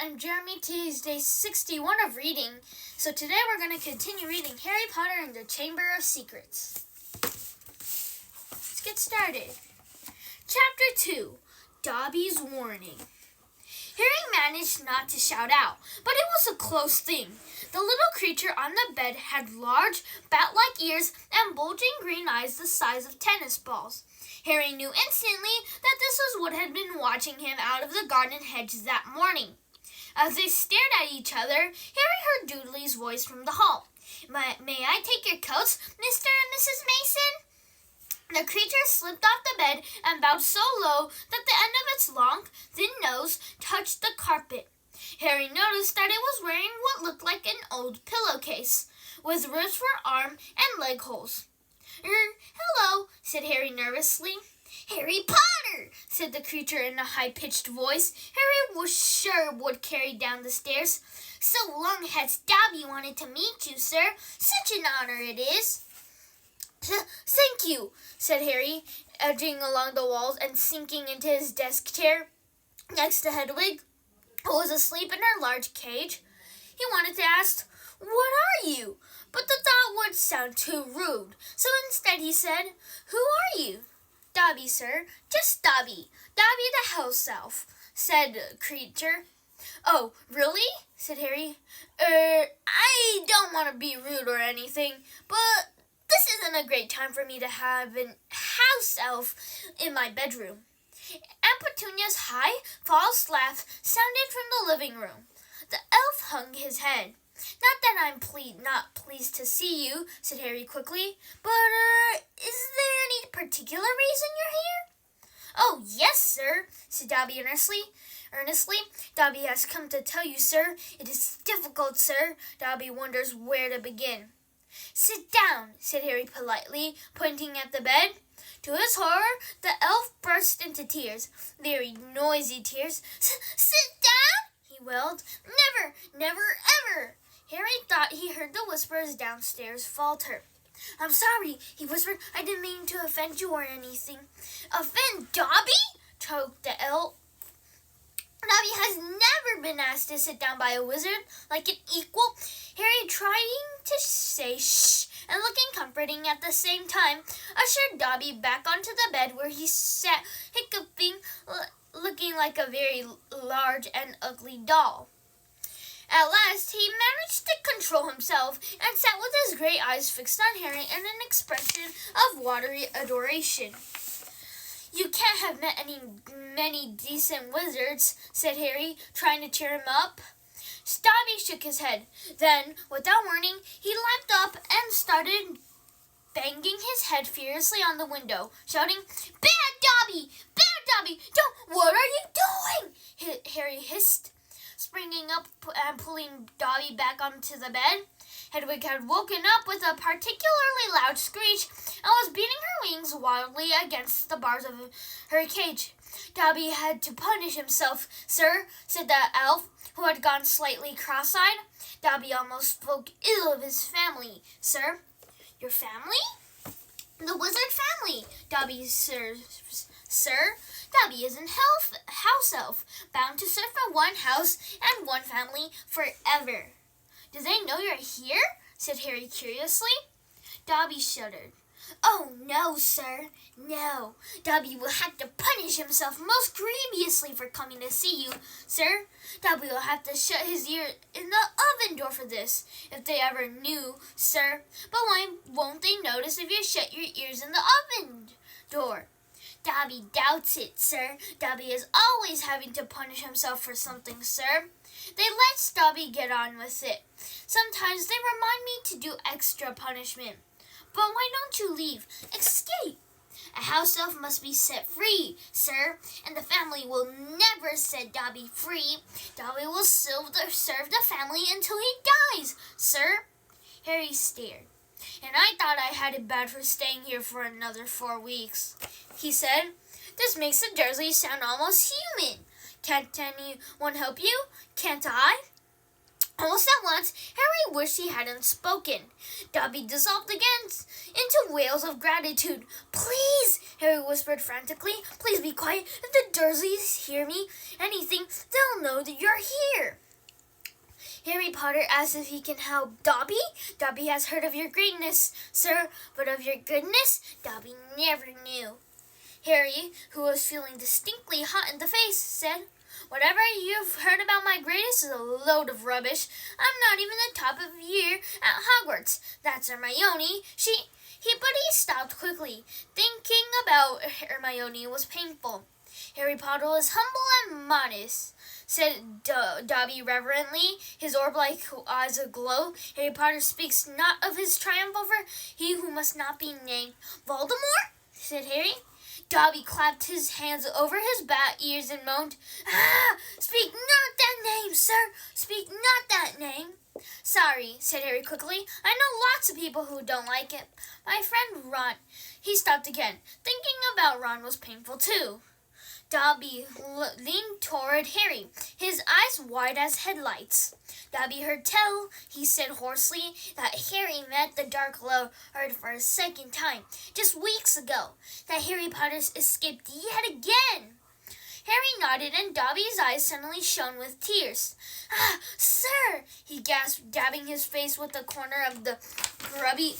I'm Jeremy. Today's day 61 of reading. So today we're going to continue reading Harry Potter and the Chamber of Secrets. Let's get started. Chapter 2, Dobby's Warning. Harry managed not to shout out, but it was a close thing. The little creature on the bed had large, bat-like ears and bulging green eyes the size of tennis balls. Harry knew instantly that this was what had been watching him out of the garden hedge that morning. As they stared at each other, Harry heard Dudley's voice from the hall. May I take your coats, Mr. and Mrs. Mason? The creature slipped off the bed and bowed so low that the end of its long, thin nose touched the carpet. Harry noticed that it was wearing what looked like an old pillowcase, with ribs for arm and leg holes. Hello, said Harry nervously. Harry Potter, said the creature in a high-pitched voice Harry was sure would carry down the stairs. So long has Dobby wanted to meet you, sir. Such an honor it is. Thank you, said Harry, edging along the walls and sinking into his desk chair next to Hedwig, who was asleep in her large cage. He wanted to ask, "What are you?" but the thought would sound too rude, so instead he said, "Who are you?" "Dobby, sir. Just Dobby. Dobby the house elf," said the creature. "Oh, really?" said Harry. I don't want to be rude or anything, but this isn't a great time for me to have an house elf in my bedroom." Aunt Petunia's high, false laugh sounded from the living room. The elf hung his head. "Not that I'm not pleased to see you," said Harry quickly, "but, is there any particular reason you're here?" "Oh, yes, sir," said Dobby earnestly. "Dobby has come to tell you, sir. It is difficult, sir. Dobby wonders where to begin." "Sit down," said Harry politely, pointing at the bed. To his horror, the elf burst into tears, very noisy tears. "Sit down?" he wailed. "Never, never, ever!" Harry thought he heard the whispers downstairs falter. "I'm sorry," he whispered. "I didn't mean to offend you or anything." "Offend Dobby?" choked the elf. "Dobby has never been asked to sit down by a wizard like an equal." Harry, trying to say shh and looking comforting at the same time, ushered Dobby back onto the bed where he sat hiccuping, looking like a very large and ugly doll. At last, he managed to control himself and sat with his great eyes fixed on Harry in an expression of watery adoration. "You can't have met many decent wizards," said Harry, trying to cheer him up. Dobby shook his head. Then, without warning, he leapt up and started banging his head furiously on the window, shouting, "Bad Dobby! Bad Dobby! What are you doing?" Harry hissed, springing up and pulling Dobby back onto the bed. Hedwig had woken up with a particularly loud screech and was beating her wings wildly against the bars of her cage. "Dobby had to punish himself, sir," said the elf, who had gone slightly cross-eyed. "Dobby almost spoke ill of his family, sir." "Your family?" "The wizard family, Dobby, sir. Dobby is an house elf, bound to serve for one house and one family forever." "Do they know you're here?" said Harry curiously. Dobby shuddered. "Oh, no, sir, no. Dobby will have to punish himself most grievously for coming to see you, sir. Dobby will have to shut his ear in the oven door for this, if they ever knew, sir. But why won't they notice if you shut your ears in the oven door?" "Dobby doubts it, sir. Dobby is always having to punish himself for something, sir. They let Dobby get on with it. Sometimes they remind me to do extra punishment. But why don't you leave? Escape. A house elf must be set free, sir, and the family will never set Dobby free. Dobby will serve the family until he dies, sir." Harry stared. "And I thought I had it bad for staying here for another 4 weeks," he said. "This makes the Dursleys sound almost human. Can't anyone help you? Can't I?" Almost at once, Harry wished he hadn't spoken. Dobby dissolved again into wails of gratitude. "Please," Harry whispered frantically, "please be quiet. If the Dursleys hear me anything, they'll know that you're here." Harry Potter asks if he can help Dobby. "Dobby has heard of your greatness, sir, but of your goodness, Dobby never knew." Harry, who was feeling distinctly hot in the face, said, "Whatever you've heard about my greatness is a load of rubbish. I'm not even the top of year at Hogwarts. That's Hermione. But he stopped quickly. Thinking about Hermione was painful. "Harry Potter is humble and modest," said Dobby reverently, his orb-like eyes aglow. "Harry Potter speaks not of his triumph over he who must not be named." "Voldemort?" said Harry. Dobby clapped his hands over his bat ears and moaned, "Ah! Speak not that name, sir! Speak not that name!" "Sorry," said Harry quickly. "I know lots of people who don't like it. My friend Ron." He stopped again. Thinking about Ron was painful too. Dobby leaned toward Harry, his eyes wide as headlights. "Dobby heard tell," he said hoarsely, "that Harry met the Dark Lord for a second time, just weeks ago. That Harry Potter escaped yet again." Harry nodded, and Dobby's eyes suddenly shone with tears. "Ah, sir!" he gasped, dabbing his face with the corner of the grubby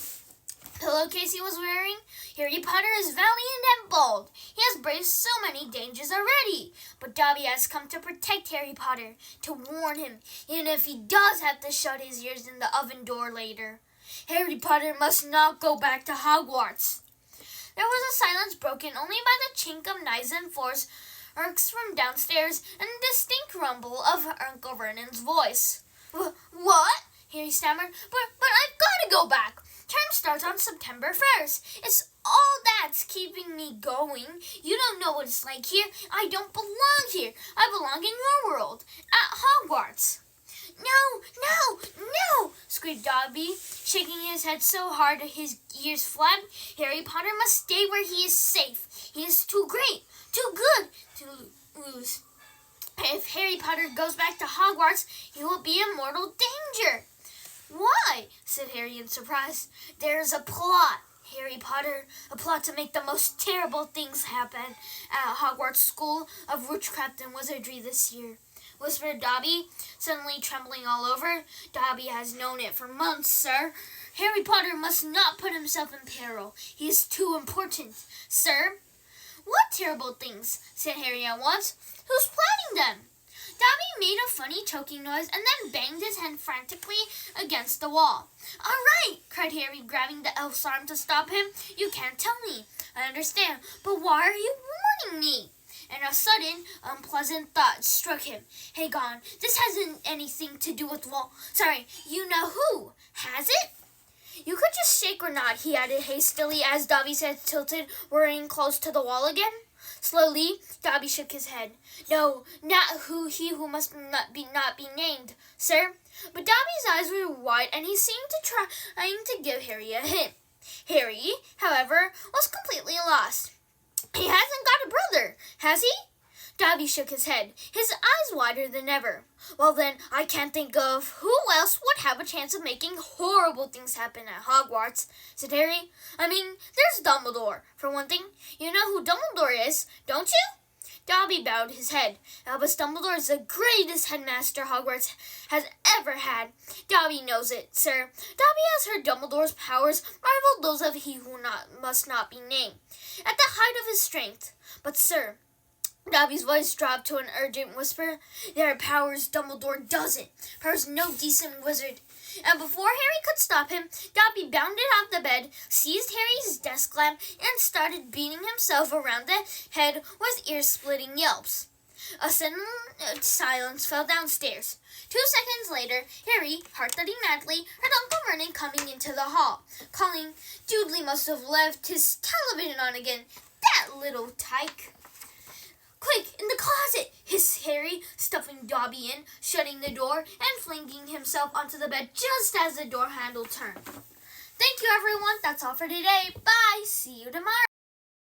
pillowcase he was wearing. "Harry Potter is valiant and bold. He has braved so many dangers already. But Dobby has come to protect Harry Potter, to warn him, even if he does have to shut his ears in the oven door later. Harry Potter must not go back to Hogwarts." There was a silence broken only by the chink of knives and forks from downstairs and the distinct rumble of Uncle Vernon's voice. "What?" Harry stammered. But I've got to go back. Term starts on September 1st. It's all that's keeping me going. You don't know what it's like here. I don't belong here. I belong in your world, at Hogwarts." No, screamed Dobby, shaking his head so hard that his ears flapped. "Harry Potter must stay where he is safe. He is too great, too good to lose. If Harry Potter goes back to Hogwarts, he will be in mortal danger." "Why?" said Harry in surprise. "There's a plot, Harry Potter, a plot to make the most terrible things happen at Hogwarts School of Witchcraft and Wizardry this year," whispered Dobby, suddenly trembling all over. "Dobby has known it for months, sir. Harry Potter must not put himself in peril. He is too important, sir." "What terrible things?" said Harry at once. "Who's planning them?" Dobby made a funny choking noise and then banged his head frantically against the wall. "All right," cried Harry, grabbing the elf's arm to stop him. "You can't tell me. I understand. But why are you warning me?" And a sudden, unpleasant thought struck him. "Hang on, this hasn't anything to do with you know who, has it?" "You could just shake or not," he added hastily as Dobby's head tilted, worrying close to the wall again. Slowly, Dobby shook his head. "No, not he who must not be named, sir." But Dobby's eyes were wide, and he seemed trying to give Harry a hint. Harry, however, was completely lost. "He hasn't got a brother, has he?" Dobby shook his head, his eyes wider than ever. "Well then, I can't think of who else would have a chance of making horrible things happen at Hogwarts," said Harry. "I mean, there's Dumbledore, for one thing. You know who Dumbledore is, don't you?" Dobby bowed his head. "Albus Dumbledore is the greatest headmaster Hogwarts has ever had. Dobby knows it, sir. Dobby has heard Dumbledore's powers rival those of he who must not be named, at the height of his strength. But, sir," Dobby's voice dropped to an urgent whisper, "there are powers Dumbledore doesn't. Powers no decent wizard." And before Harry could stop him, Dobby bounded off the bed, seized Harry's desk lamp, and started beating himself around the head with ear-splitting yelps. A sudden silence fell downstairs. 2 seconds later, Harry, heart-thudding madly, heard Uncle Vernon coming into the hall, calling, "Dudley must have left his television on again. That little tyke!" "Quick, in the closet!" hissed Harry, stuffing Dobby in, shutting the door, and flinging himself onto the bed just as the door handle turned. Thank you, everyone. That's all for today. Bye. See you tomorrow.